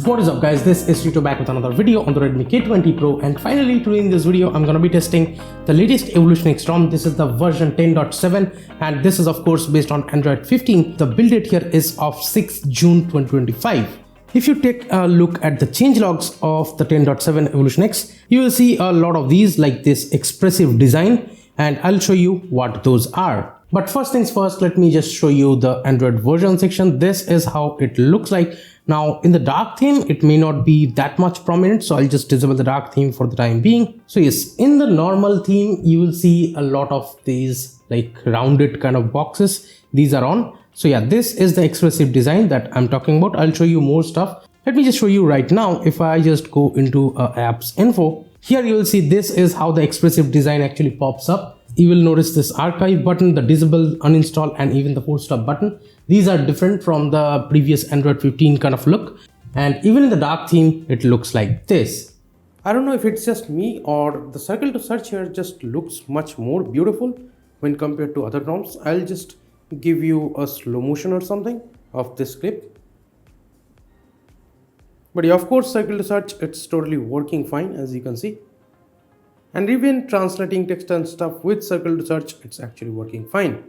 What is up guys, this is Rito back with another video on the Redmi K20 Pro, and finally today in this video I'm going to be testing the latest EvolutionX ROM. This is the version 10.7 and this is of course based on Android 15. The build date here is of 6th June 2025. If you take a look at the changelogs of the 10.7 EvolutionX, you will see a lot of these like this expressive design, and I'll show you what those are. But first things first, let me just show you the Android version section. This is how it looks like. Now in the dark theme, it may not be that much prominent, so I'll just disable the dark theme for the time being. So yes, in the normal theme, you will see a lot of these like rounded kind of boxes. These are on. So yeah, this is the expressive design that I'm talking about. I'll show you more stuff. Let me just show you right now. If I just go into apps info, here you will see this is how the expressive design actually pops up. You will notice this archive button, the disable, uninstall, and even the force stop button. These are different from the previous Android 15 kind of look. And even in the dark theme, it looks like this. I don't know if it's just me or the circle to search here just looks much more beautiful when compared to other ROMs. I'll just give you a slow motion or something of this clip. But yeah, of course, circle to search, it's totally working fine as you can see. And even translating text and stuff with circle to search, it's actually working fine.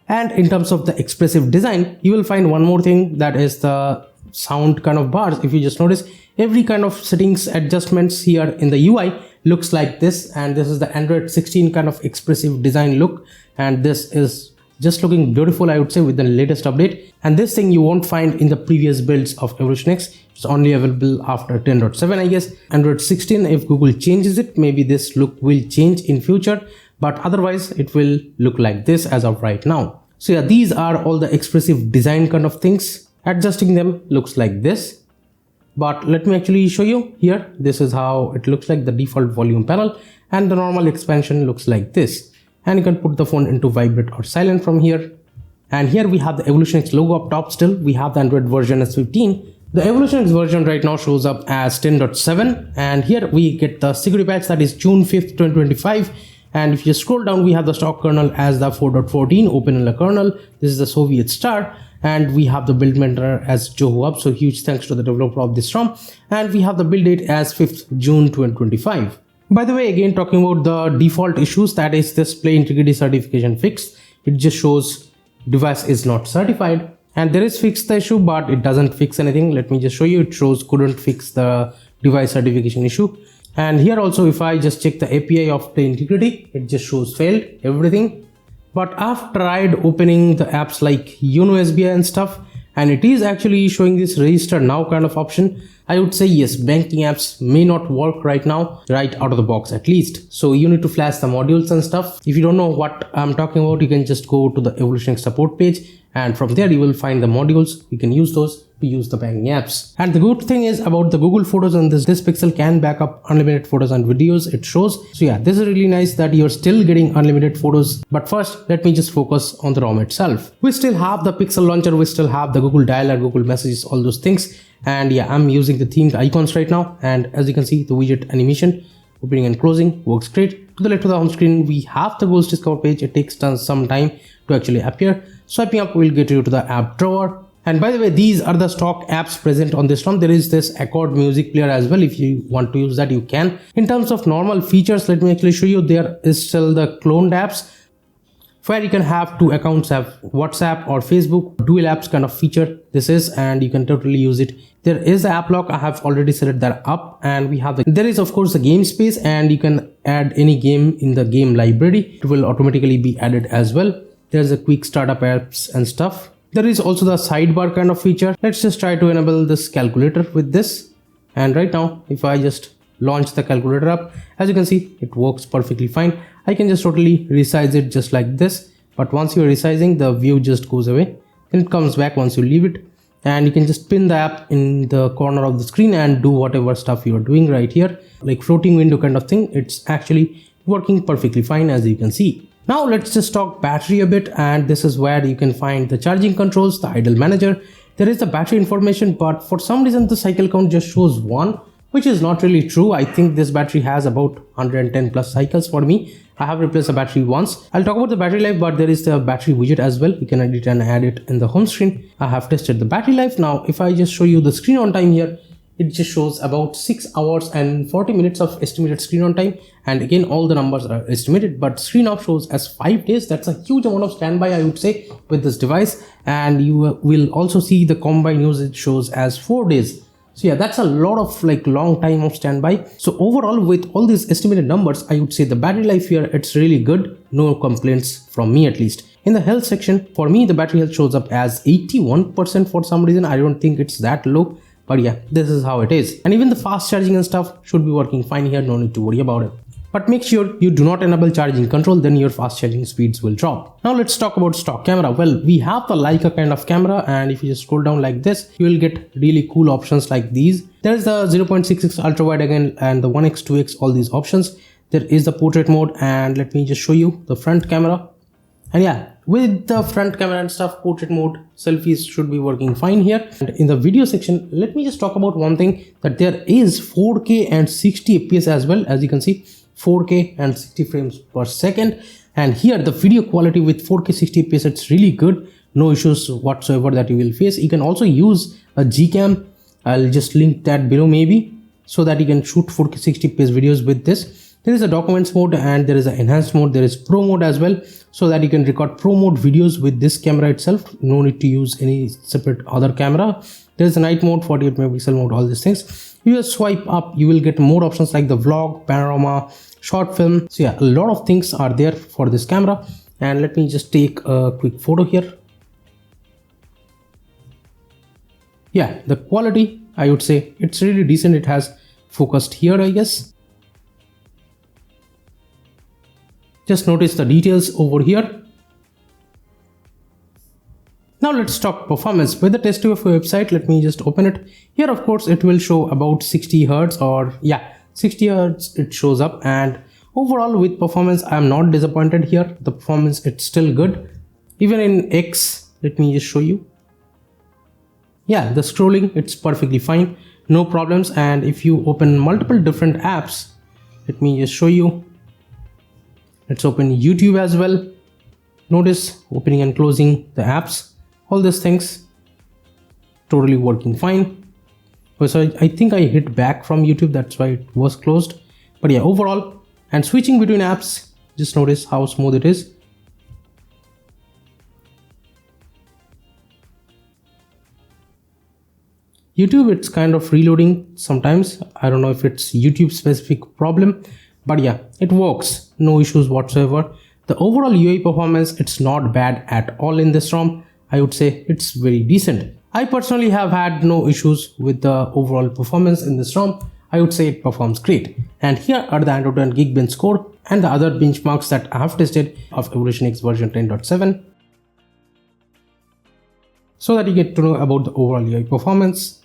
And in terms of the expressive design, you will find one more thing, that is the sound kind of bars. If you just notice, every kind of settings adjustments here in the UI looks like this, and this is the Android 16 kind of expressive design look, and this is just looking beautiful, I would say, with the latest update. And this thing you won't find in the previous builds of EvolutionX. It's only available after 10.7, I guess. Android 16, if Google changes it, maybe this look will change in future, but otherwise it will look like this as of right now. So yeah, these are all the expressive design kind of things. Adjusting them looks like this. But let me actually show you here. This is how it looks like, the default volume panel, and the normal expansion looks like this. And you can put the phone into vibrate or silent from here. And here we have the EvolutionX logo up top still. We have the Android version as 15. The EvolutionX version right now shows up as 10.7. And here we get the security patch, that is June 5th, 2025. And if you scroll down, we have the stock kernel as the 4.14 OpenLL kernel. This is the Soviet star. And we have the build mentor as JoHuab. So huge thanks to the developer of this ROM. And we have the build date as 5th June 2025. By the way, again talking about the default issues, that is display integrity certification fixed. It just shows device is not certified, and there is fixed the issue, but it doesn't fix anything. Let me just show you. It shows couldn't fix the device certification issue. And here also, if I just check the API of the integrity, it just shows failed everything. But I've tried opening the apps like Yono SBI and stuff, and it is actually showing this register now kind of option. I would say yes, banking apps may not work right now, right out of the box at least. So you need to flash the modules and stuff. If you don't know what I'm talking about, you can just go to the EvolutionX support page, and from there you will find the modules. You can use those to use the banking apps. And the good thing is about the Google Photos, and this Pixel can back up unlimited photos and videos, it shows. So yeah, this is really nice that you're still getting unlimited photos. But first, let me just focus on the ROM itself. We still have the Pixel launcher, we still have the Google Dialer, Google Messages, all those things. And yeah, I'm using the themed icons right now, and as you can see, the widget animation opening and closing works great. To the left of the home screen, we have the Goals Discover page. It takes some time to actually appear. Swiping up will get you to the app drawer. And by the way, these are the stock apps present on this ROM. There is this Accord music player as well. If you want to use that, you can. In terms of normal features, let me actually show you. There is still the cloned apps, where you can have two accounts, have WhatsApp or Facebook, dual apps kind of feature this is, and you can totally use it. There is the AppLock. I have already set that up, and we have there is of course the game space, and you can add any game in the game library. It will automatically be added as well. There's a quick startup apps and stuff. There is also the sidebar kind of feature. Let's just try to enable this calculator with this. And right now, if I just launch the calculator up, as you can see, it works perfectly fine. I can just totally resize it just like this, but once you're resizing, the view just goes away and it comes back once you leave it. And you can just pin the app in the corner of the screen and do whatever stuff you're doing right here, like floating window kind of thing. It's actually working perfectly fine, as you can see. Now let's just talk battery a bit, and this is where you can find the charging controls, the idle manager. There is the battery information, but for some reason the cycle count just shows 1, which is not really true. I think this battery has about 110 plus cycles for me. I have replaced the battery once. I'll talk about the battery life, but there is the battery widget as well. You can edit and add it in the home screen. I have tested the battery life. Now, if I just show you the screen on time here, it just shows about 6 hours and 40 minutes of estimated screen on time. And again, all the numbers are estimated, but screen off shows as 5 days. That's a huge amount of standby, I would say, with this device. And you will also see the combined usage shows as 4 days. So yeah, that's a lot of long time of standby. So overall, with all these estimated numbers, I would say the battery life here, it's really good. No complaints from me at least. In the health section, for me, the battery health shows up as 81% for some reason. I don't think it's that low. But yeah, this is how it is. And even the fast charging and stuff should be working fine here. No need to worry about it. But make sure you do not enable charging control, then your fast charging speeds will drop. Now let's talk about stock camera. Well, we have the Leica kind of camera, and if you just scroll down like this, you will get really cool options like these. There's the 0.66 ultra wide again, and the 1x, 2x, all these options. There is the portrait mode, and let me just show you the front camera. And yeah, with the front camera and stuff, portrait mode, selfies should be working fine here. And in the video section, let me just talk about one thing, that there is 4K and 60 FPS as well. As you can see, 4K and 60 frames per second. And here the video quality with 4K 60 FPS, it's really good. No issues whatsoever that you will face. You can also use a Gcam. I'll just link that below maybe, so that you can shoot 4K 60 FPS videos with this. There is a documents mode and there is an enhanced mode. There is pro mode as well, so that you can record pro mode videos with this camera itself. No need to use any separate other camera. There is a night mode, 48 megapixel mode, all these things. You just swipe up, you will get more options like the vlog, panorama, short film. So yeah, a lot of things are there for this camera. And let me just take a quick photo here. Yeah, the quality, I would say it's really decent. It has focused here, I guess. Just notice the details over here. Now let's talk performance. With the test of your website, let me just open it. Here, of course, it will show about 60 Hertz, or yeah, 60 Hertz it shows up. And overall with performance, I'm not disappointed here. The performance, it's still good. Even in X, let me just show you. Yeah, the scrolling, it's perfectly fine. No problems. And if you open multiple different apps, let me just show you. Let's open YouTube as well. Notice opening and closing the apps, all these things totally working fine. So I think I hit back from YouTube, that's why it was closed. But yeah, overall, and switching between apps, just notice how smooth it is. YouTube, it's kind of reloading sometimes. I don't know if it's YouTube specific problem, but yeah, it works. No issues whatsoever. The overall UI performance, it's not bad at all in this ROM. I would say it's very decent. I personally have had no issues with the overall performance in this ROM. I would say it performs great. And here are the Android and Geekbench score and the other benchmarks that I have tested of EvolutionX version 10.7. So that you get to know about the overall UI performance.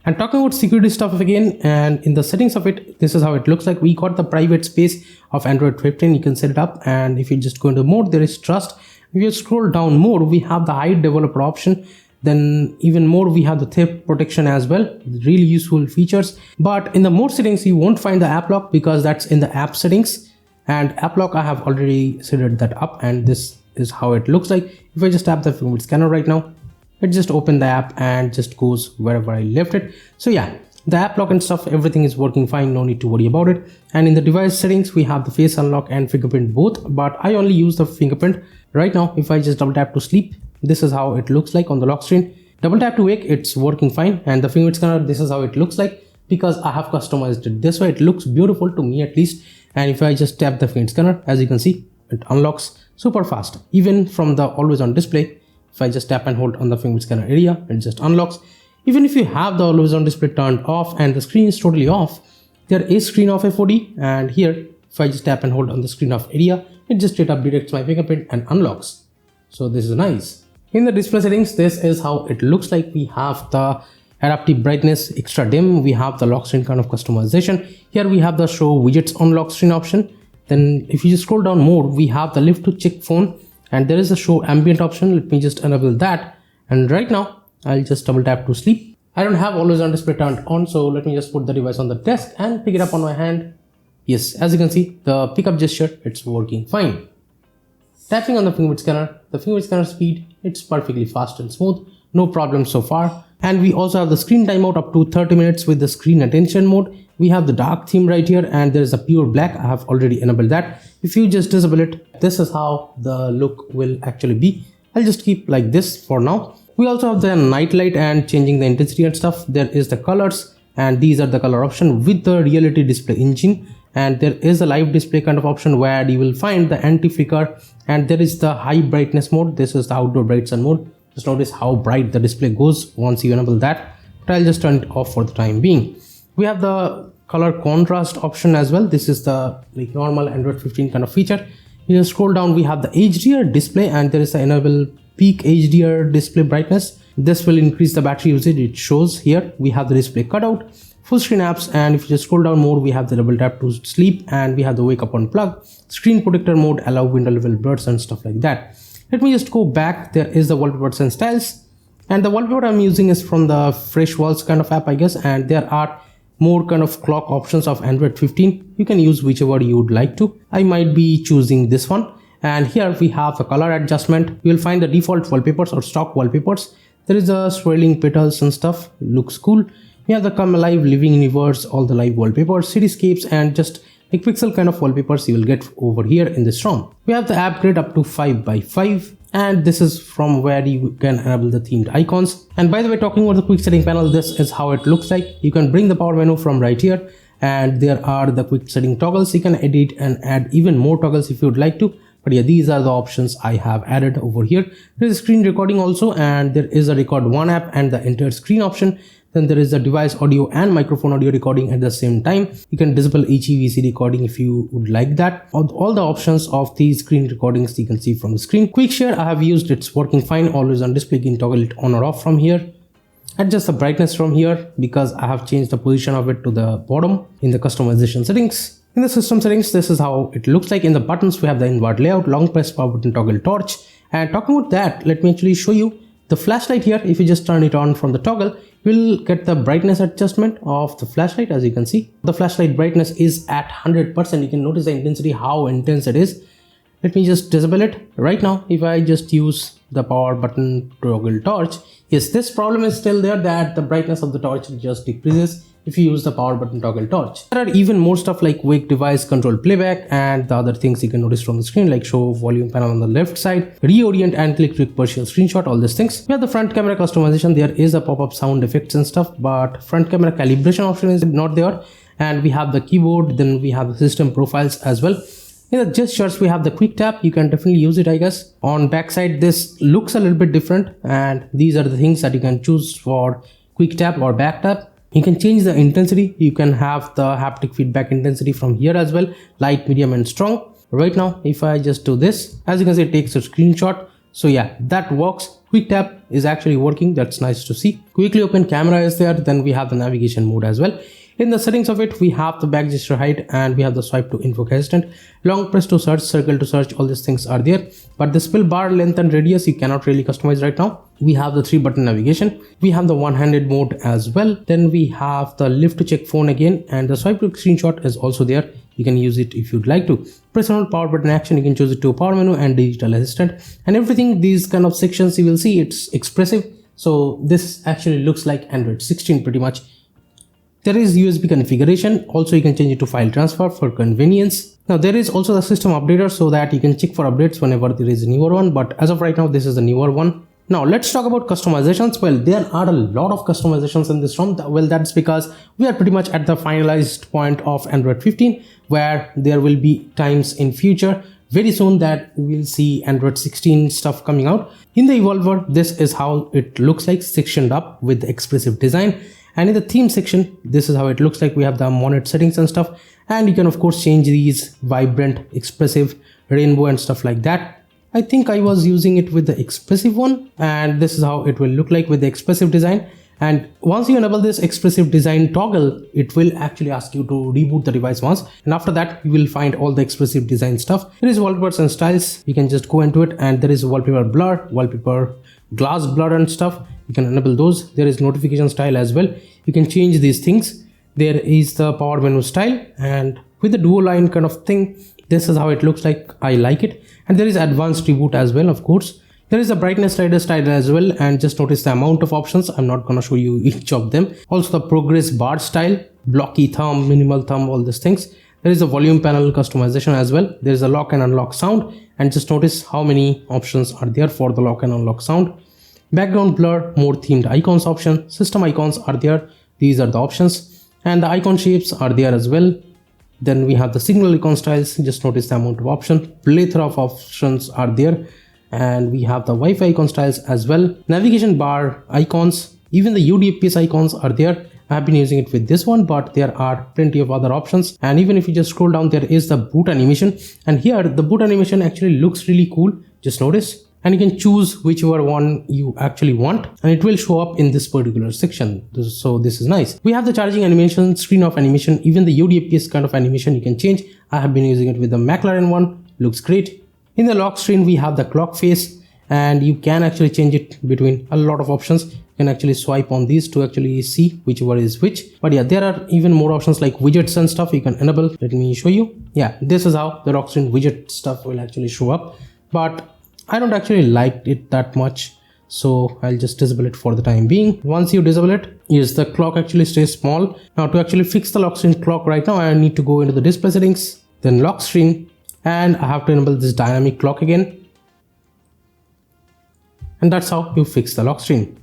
And talking about security stuff again, and in the settings of it, this is how it looks like. We got the private space of Android 15. You can set it up, and if you just go into mode, there is trust. If you scroll down more, we have the hide developer option. Then even more, we have the theft protection as well. Really useful features. But in the more settings, you won't find the AppLock because that's in the app settings. And AppLock, I have already set that up, and this is how it looks like. If I just tap the fingerprint scanner right now, it just opened the app and just goes wherever I left it. So yeah, the app lock and stuff, everything is working fine. No need to worry about it. And in the device settings, we have the face unlock and fingerprint both, but I only use the fingerprint. Right now, if I just double tap to sleep, this is how it looks like on the lock screen. Double tap to wake, it's working fine. And the fingerprint scanner, this is how it looks like, because I have customized it this way. It looks beautiful to me at least. And if I just tap the fingerprint scanner, as you can see, it unlocks super fast. Even from the always on display, if I just tap and hold on the fingerprint scanner area, it just unlocks. Even if you have the always on display turned off and the screen is totally off, there is screen off FOD. And here, if I just tap and hold on the screen off area, it just straight up detects my fingerprint and unlocks. So this is nice. In the display settings, this is how it looks like. We have the adaptive brightness, extra dim. We have the lock screen kind of customization. Here we have the show widgets on lock screen option. Then if you just scroll down more, we have the lift to check phone. And there is a show ambient option. Let me just enable that. And right now, I'll just double tap to sleep. I don't have always on display turned on, so let me just put the device on the desk and pick it up on my hand. Yes, as you can see, the pickup gesture, it's working fine. Tapping on the fingerprint scanner speed, it's perfectly fast and smooth, no problem so far. And we also have the screen timeout up to 30 minutes with the screen attention mode. We have the dark theme right here, and there is a pure black. I have already enabled that. If you just disable it, this is how the look will actually be. I'll just keep like this for now. We also have the night light and changing the intensity and stuff. There is the colors, and these are the color option with the reality display engine. And there is a live display kind of option where you will find the anti-flicker, and there is the high brightness mode. This is the outdoor bright sun mode. Just notice how bright the display goes once you enable that, but I'll just turn it off for the time being. We have the color contrast option as well. This is the normal Android 15 kind of feature. You just scroll down, we have the HDR display, and there is the enable peak HDR display brightness. This will increase the battery usage. It shows here. We have the display cutout, full screen apps, and if you just scroll down more, we have the double tap to sleep, and we have the wake up unplug, screen protector mode, allow window level blurs and stuff like that. Let me just go back. There is the wallpapers and styles, and the wallpaper I'm using is from the Fresh Walls kind of app, I guess, and there are more kind of clock options of Android 15. You can use whichever you would like to. I might be choosing this one. And here we have the color adjustment. You will find the default wallpapers or stock wallpapers. There is a swirling petals and stuff. It looks cool. We have the come alive living universe, all the live wallpapers, cityscapes, and just like pixel kind of wallpapers you will get over here in this ROM. We have the app grid up to 5x5, and this is from where you can enable the themed icons. And by the way, talking about the quick setting panel, this is how it looks like. You can bring the power menu from right here, and there are the quick setting toggles. You can edit and add even more toggles if you would like to. But yeah, these are the options I have added over here. There is screen recording also, and there is a record one app and the entire screen option. Then there is a device audio and microphone audio recording at the same time. You can disable HEVC recording if you would like that. All the options of these screen recordings you can see from the screen. Quick share I have used, it's working fine. Always on display, you can toggle it on or off from here. Adjust the brightness from here because I have changed the position of it to the bottom in the customization settings. In the system settings, this is how it looks like. In the buttons, we have the invert layout, long press power button, toggle torch. And talking about that, let me actually show you the flashlight here. If you just turn it on from the toggle, you'll get the brightness adjustment of the flashlight. As you can see, the flashlight brightness is at 100%. You can notice the intensity, how intense it is. Let me just disable it right now. If I just use the power button toggle torch, yes, this problem is still there, that the brightness of the torch just decreases if you use the power button toggle torch. There are even more stuff like wake device, control playback, and the other things you can notice from the screen, like show volume panel on the left side, reorient and click to partial screenshot, all these things. We have the front camera customization. There is a pop-up sound effects and stuff, but front camera calibration option is not there. And we have the keyboard, then we have the system profiles as well. In the gestures, we have the quick tap. You can definitely use it, I guess. On backside, this looks a little bit different, and these are the things that you can choose for quick tap or back tap. You can change the intensity. You can have the haptic feedback intensity from here as well, light, medium, and strong. Right now, if I just do this, as you can see, it takes a screenshot. So yeah, that works. Quick tap is actually working. That's nice to see. Quickly open camera is there. Then we have the navigation mode as well. In the settings of it, we have the back gesture height, and we have the swipe to invoke assistant, long press to search, circle to search. All these things are there, but the spill bar length and radius you cannot really customize right now. We have the 3-button navigation. We have the one-handed mode as well. Then we have the lift to check phone again, and the swipe to screenshot is also there. You can use it if you'd like to. Press on power button action, you can choose it to power menu and digital assistant, and everything. These kind of sections you will see it's expressive. So this actually looks like Android 16 pretty much. There is USB configuration. Also, you can change it to file transfer for convenience. Now, there is also the system updater so that you can check for updates whenever there is a newer one. But as of right now, this is the newer one. Now, let's talk about customizations. Well, there are a lot of customizations in this ROM. Well, that's because we are pretty much at the finalized point of Android 15, where there will be times in future very soon that we will see Android 16 stuff coming out. In the Evolver, this is how it looks like, sectioned up with the expressive design. And in the theme section, this is how it looks like. We have the monet settings and stuff, and you can of course change these vibrant, expressive, rainbow and stuff like that. I think I was using it with the expressive one, and this is how it will look like with the expressive design. And once you enable this expressive design toggle, it will actually ask you to reboot the device once, and after that you will find all the expressive design stuff. There is wallpapers and styles. You can just go into it, and there is wallpaper blur, wallpaper glass blur and stuff, you can enable those. There is notification style as well. You can change these things. There is the power menu style, and with the dual line kind of thing, this is how it looks like. I like it. And there is advanced reboot as well, of course. There is a brightness slider style as well, and just notice the amount of options. I'm not gonna show you each of them. Also the progress bar style, blocky thumb, minimal thumb, all these things. There is a volume panel customization as well. There is a lock and unlock sound, and just notice how many options are there for the lock and unlock sound. Background blur, more themed icons option, system icons are there. These are the options, and the icon shapes are there as well. Then we have the signal icon styles. Just notice the amount of options. Plethora of options are there. And we have the Wi-Fi icon styles as well. Navigation bar icons, even the UDFPS icons are there. I have been using it with this one, but there are plenty of other options. And even if you just scroll down, there is the boot animation. And here the boot animation actually looks really cool. Just notice. And you can choose whichever one you actually want, and it will show up in this particular section. So this is nice. We have the charging animation, screen off animation, even the UDFPS kind of animation you can change. I have been using it with the McLaren one. Looks great. In the lock screen, we have the clock face, and you can actually change it between a lot of options. You can actually swipe on these to actually see whichever is which. But yeah, there are even more options like widgets and stuff you can enable. Let me show you. Yeah, this is how the lock screen widget stuff will actually show up. But I don't actually like it that much, so I'll just disable it for the time being. Once you disable it, yes, the clock actually stays small. Now to actually fix the lock screen clock right now, I need to go into the display settings, then lock screen, and I have to enable this dynamic clock again. And that's how you fix the lock screen.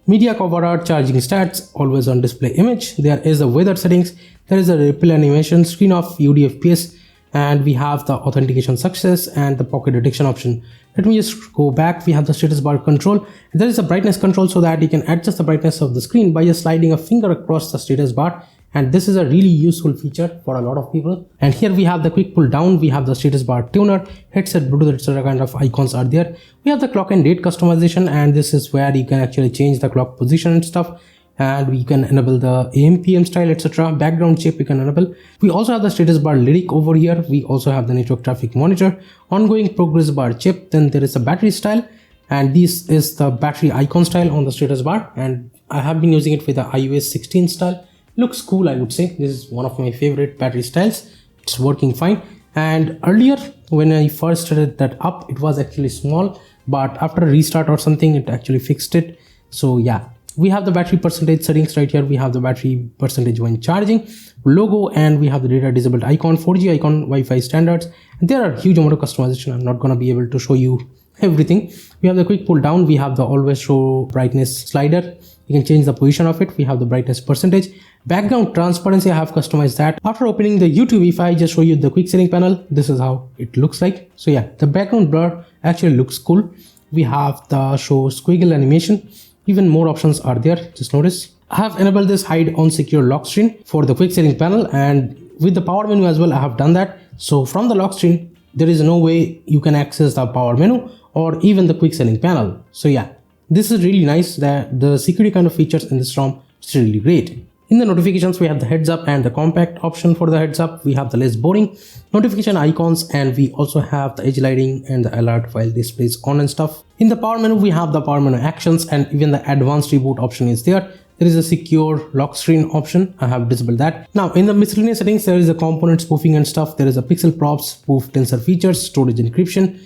Media cover art, charging stats, always on display image. There is the weather settings. There is a ripple animation, screen off, UDFPS, and we have the authentication success and the pocket detection option. Let me just go back. We have the status bar control. There is a brightness control so that you can adjust the brightness of the screen by just sliding a finger across the status bar. And this is a really useful feature for a lot of people. And here we have the quick pull down. We have the status bar tuner, headset, Bluetooth, etc. kind of icons are there. We have the clock and date customization, and this is where you can actually change the clock position and stuff. And we can enable the AM PM style, etc. Background chip we can enable. We also have the status bar lyric over here. We also have the network traffic monitor, ongoing progress bar chip. Then there is a battery style, and this is the battery icon style on the status bar. And I have been using it with the iOS 16 style. Looks cool, I would say. This is one of my favorite battery styles. It's working fine. And earlier when I first started that up, it was actually small, but after a restart or something, it actually fixed it. So yeah, we have the battery percentage settings right here. We have the battery percentage when charging, logo, and we have the data disabled icon, 4G icon, Wi-Fi standards. And there are a huge amount of customization. I'm not going to be able to show you everything. We have the quick pull down. We have the always show brightness slider. You can change the position of it. We have the brightness percentage. Background transparency, I have customized that. After opening the YouTube, if I just show you the quick setting panel, this is how it looks like. So yeah, the background blur actually looks cool. We have the show squiggle animation. Even more options are there. Just notice. I have enabled this hide on secure lock screen for the quick setting panel, and with the power menu as well, I have done that. So from the lock screen, there is no way you can access the power menu or even the quick setting panel. So yeah, this is really nice. That the security kind of features in this ROM is really great. In the notifications, we have the heads up and the compact option for the heads up. We have the less boring notification icons, and we also have the edge lighting and the alert while displays on and stuff. In the power menu, we have the power menu actions, and even the advanced reboot option is there. There is a secure lock screen option. I have disabled that. Now in the miscellaneous settings, there is a component spoofing and stuff. There is a pixel props, spoof tensor features, storage encryption.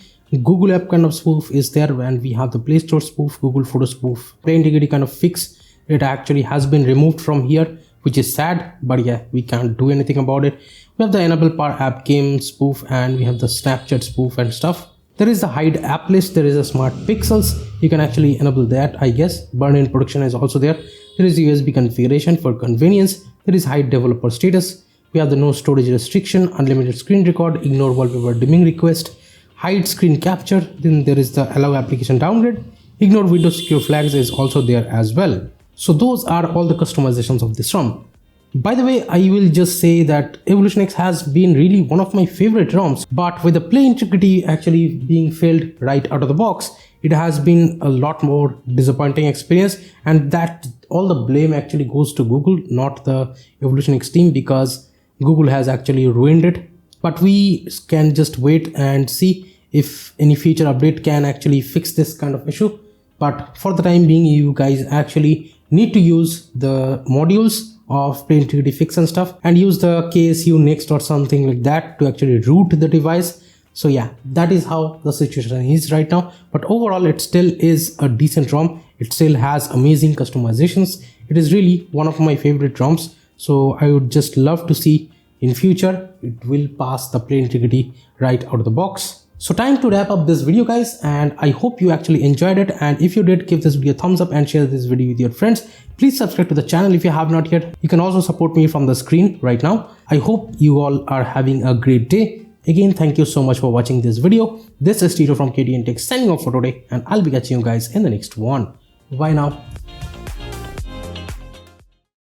Google app kind of spoof is there, and we have the Play Store spoof, Google photo spoof, play integrity kind of fix. It actually has been removed from here, which is sad, but yeah, we can't do anything about it. We have the enable power app game spoof, and we have the Snapchat spoof and stuff. There is the hide app list. There is a smart pixels. You can actually enable that, I guess. Burn in production is also there. There is USB configuration for convenience. There is hide developer status. We have the no storage restriction, unlimited screen record, ignore wallpaper dimming request, hide screen capture. Then there is the allow application downgrade. Ignore Windows secure flags is also there as well. So those are all the customizations of this ROM. By the way, I will just say that EvolutionX has been really one of my favorite ROMs, but with the play integrity actually being failed right out of the box, it has been a lot more disappointing experience, and that all the blame actually goes to Google, not the EvolutionX team, because Google has actually ruined it. But we can just wait and see if any future update can actually fix this kind of issue. but for the time being you guys actually need to use the modules of plane integrity fix and stuff and use the KSU next or something like that to actually root the device. So yeah, that is how the situation is right now, but overall it still is a decent ROM. It still has amazing customizations. It is really one of my favorite ROMs, so I would just love to see in future it will pass the plane integrity right out of the box. So time to wrap up this video guys, and I hope you actually enjoyed it, and if you did, give this video a thumbs up and share this video with your friends. Please subscribe to the channel if you have not yet. You can also support me from the screen right now. I hope you all are having a great day. Again, thank you so much for watching this video. This is Tito from KTNTECH signing off for today, and I'll be catching you guys in the next one. Bye now.